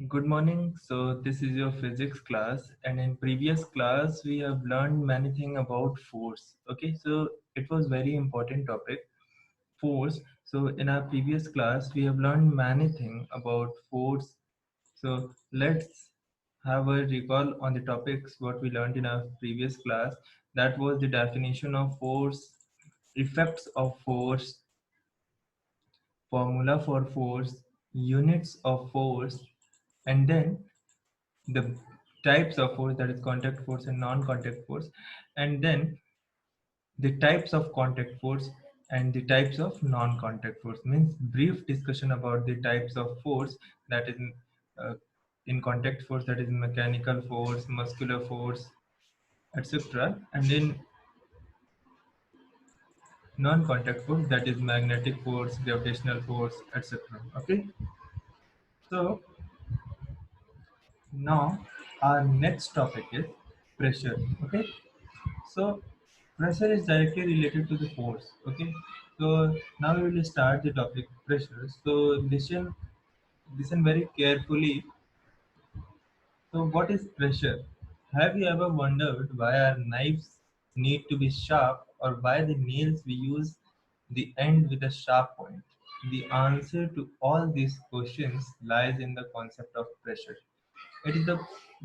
Good morning. So this is your physics class, and in previous class we have learned many things about force. Okay, so it was very important topic, force. So in our previous class we have learned many things about force. So let's have a recall on the topics what we learned in our previous class. That was the definition of force, effects of force, formula for force, units of force, and then the types of force, that is contact force and non-contact force, and then the types of contact force and the types of non-contact force, means brief discussion about the types of force, that is uh, in contact force, that is mechanical force, muscular force, etc., and in non-contact force, that is magnetic force, gravitational force, etc. Okay, so now our next topic is pressure. Okay, so pressure is directly related to the force. Okay, so now we will start the topic pressure. So listen very carefully. So what is pressure? Have you ever wondered why our knives need to be sharp, or why the nails we use the end with a sharp point? The answer to all these questions lies in the concept of pressure. It is the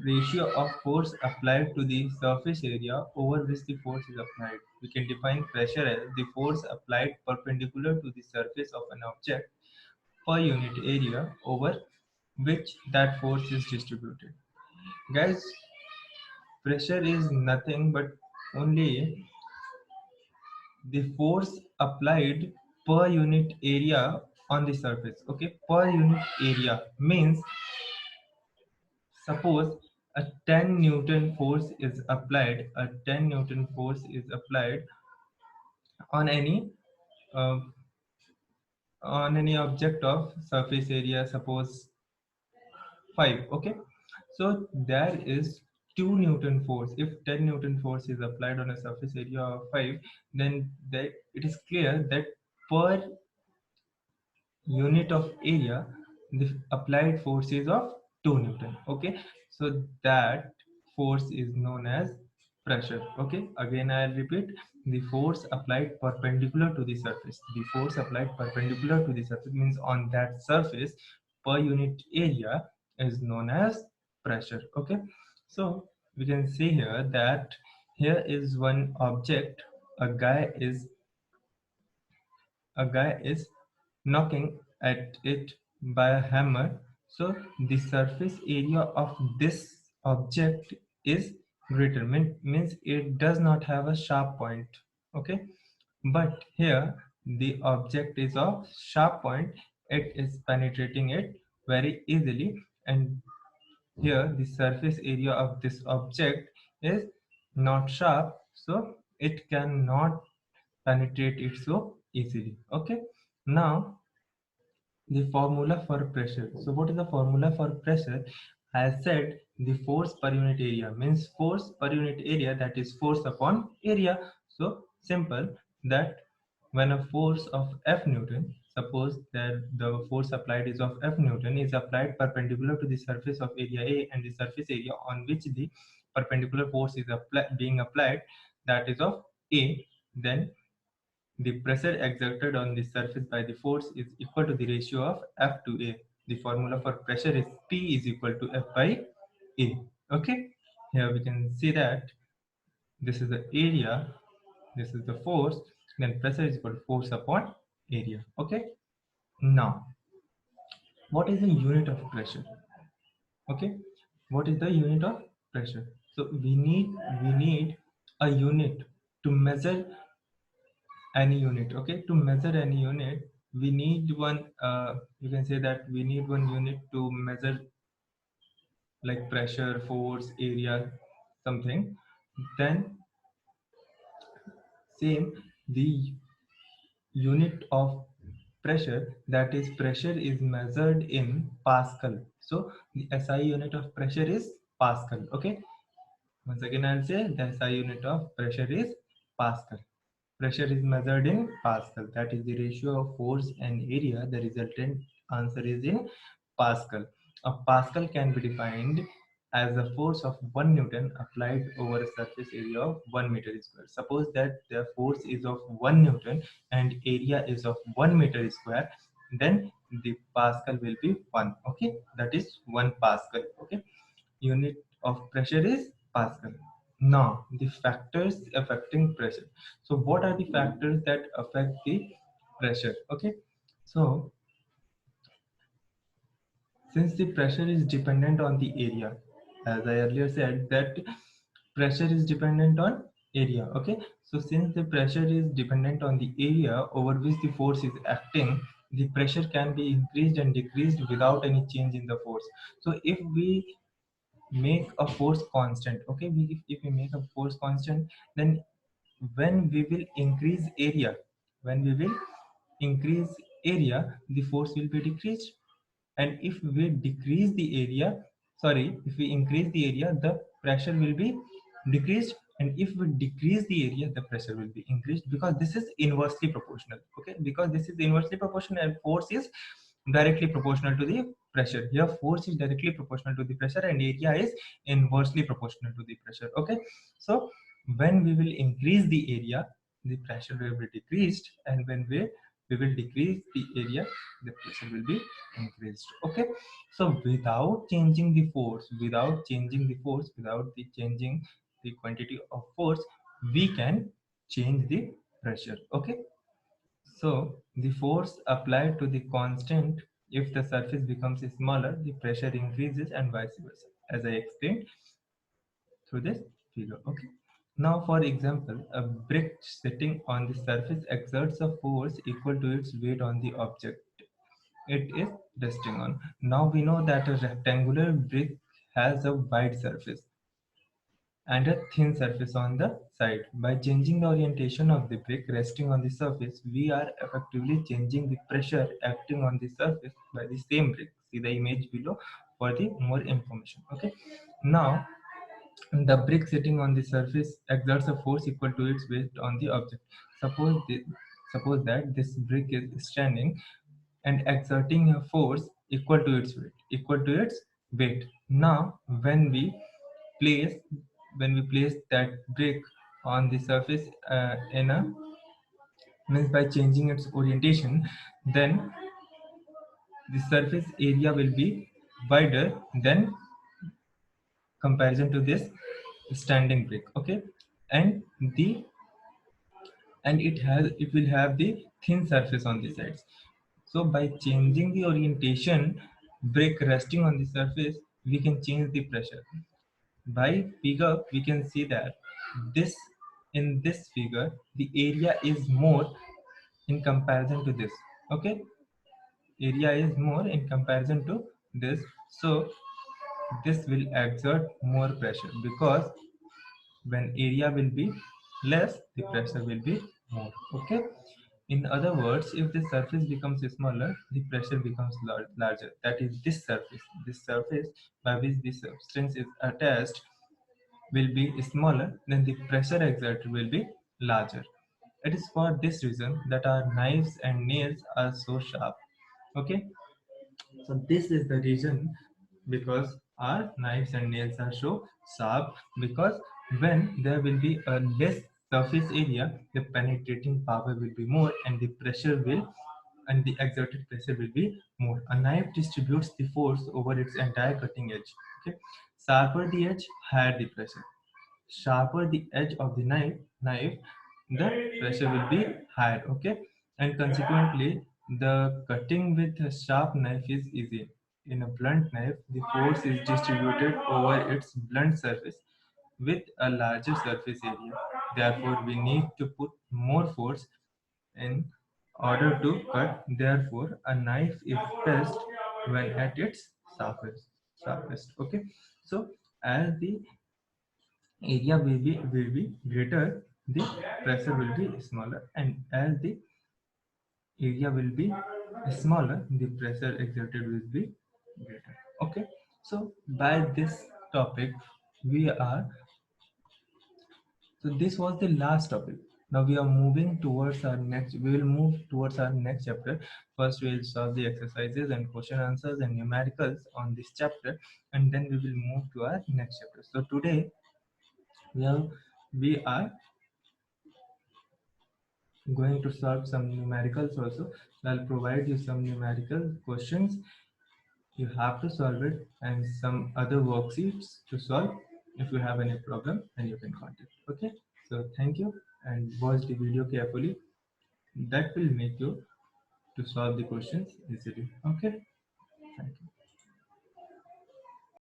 ratio of force applied to the surface area over which the force is applied. We can define pressure as the force applied perpendicular to the surface of an object per unit area over which that force is distributed. Guys, pressure is nothing but only the force applied per unit area on the surface. Okay, per unit area means, suppose a 10 Newton force is applied, a 10 Newton force is applied on uh, any object of surface area, suppose 5. Okay, so there is 2 Newton force. If 10 Newton force is applied on a surface area of 5, then it is clear that per unit of area the applied force is of 2 Newton. Okay, so that force is known as pressure. Okay, again I'll repeat, the force applied perpendicular to the surface, the force applied perpendicular to the surface means on that surface per unit area is known as pressure. Okay, so we can see here that here is one object, a guy is a guy is knocking at it by a hammer. So the surface area of this object is greater, means it does not have a sharp point. Okay, but here the object is of sharp point, it is penetrating it very easily, and here the surface area of this object is not sharp, so it cannot penetrate it so easily. Okay, now the formula for pressure. So what is the formula for pressure? As said, the force per unit area means force per unit area, that is force upon area. So simple, that when a force of F Newton, suppose that the force applied is of F Newton, is applied perpendicular to the surface of area A, and the surface area on which the perpendicular force is being applied, that is of A, then the pressure exerted on the surface by the force is equal to the ratio of F to A. The formula for pressure is P is equal to F by A. Okay, here we can see that this is the area, this is the force, then pressure is equal to force upon area. Okay, now what is the unit of pressure? Okay, what is the unit of pressure? So we need a unit to measure any unit. Okay, to measure any unit we need one, you can say that we need one unit to measure like pressure, force, area, something. Then same, the unit of pressure, that is pressure, is measured in Pascal. So the SI unit of pressure is Pascal. Okay, once again I'll say the SI unit of pressure is Pascal. Pressure is measured in Pascal. That is the ratio of force and area. The resultant answer is in Pascal. A Pascal can be defined as the force of 1 Newton applied over a surface area of 1 meter square. Suppose that the force is of 1 Newton and area is of 1 meter square, then the Pascal will be 1. Okay, that is 1 Pascal. Okay, unit of pressure is Pascal. Now, the factors affecting pressure. So, what are the factors that affect the pressure? Okay, so since the pressure is dependent on the area, as I earlier said, that pressure is dependent on area. Okay, so since the pressure is dependent on the area over which the force is acting, the pressure can be increased and decreased without any change in the force. So if we make a force constant, okay, if we make a force constant, then when we will increase area, when we will increase area, the force will be decreased. And if we decrease the area, sorry, if we increase the area, the pressure will be decreased. And if we decrease the area, the pressure will be increased, because this is inversely proportional. Okay, because this is inversely proportional and force is directly proportional to the pressure. Here force is directly proportional to the pressure and area is inversely proportional to the pressure. Okay, so when we will increase the area, the pressure will be decreased, and when we will decrease the area, the pressure will be increased. Okay, so without changing the force, without the changing the quantity of force, we can change the pressure. Okay, so the force applied to the constant, if the surface becomes smaller, the pressure increases and vice versa, as I explained through this figure. Okay, now for example, a brick sitting on the surface exerts a force equal to its weight on the object it is resting on. Now we know that a rectangular brick has a wide surface and a thin surface on the side. By changing the orientation of the brick resting on the surface, we are effectively changing the pressure acting on the surface by the same brick. See the image below for the more information. Okay. Now the brick sitting on the surface exerts a force equal to its weight on the object. Suppose that this brick is standing and exerting a force equal to its weight. Now place when we place that brick on the surface in a means by changing its orientation, then the surface area will be wider than comparison to this standing brick. Okay, and the it will have the thin surface on the sides. So by changing the orientation, brick resting on the surface, we can change the pressure. By figure we can see that this in this figure the area is more in comparison to this. Okay, area is more in comparison to this, so this will exert more pressure, because when area will be less, the pressure will be more. Okay, in other words, if the surface becomes smaller, the pressure becomes larger. That is this surface by which the substance is attached will be smaller, then the pressure exerted will be larger. It is for this reason that our knives and nails are so sharp. Okay, so this is the reason, because our knives and nails are so sharp, because when there will be a less surface area, the penetrating power will be more and the pressure will and the exerted pressure will be more. A knife distributes the force over its entire cutting edge. Okay, sharper the edge, higher the pressure. Sharper the edge of the knife, the pressure will be higher. Okay, and consequently the cutting with a sharp knife is easy. In a blunt knife, the force is distributed over its blunt surface with a larger surface area. Therefore we need to put more force in order to cut. Therefore a knife is best when at its sharpest. Okay, so as the area will be greater, the pressure will be smaller, and as the area will be smaller, the pressure exerted will be greater. Okay, so by this topic we are so this was the last topic. Now we are moving towards our next. We will move towards our next chapter. First, we will solve the exercises and question answers and numericals on this chapter, and then we will move to our next chapter. So today, we are going to solve some numericals also. I'll provide you some numerical questions. You have to solve it and some other worksheets to solve. If you have any problem, then you can contact. Okay. So thank you and watch the video carefully. That will make you to solve the questions easily. Okay. Thank you.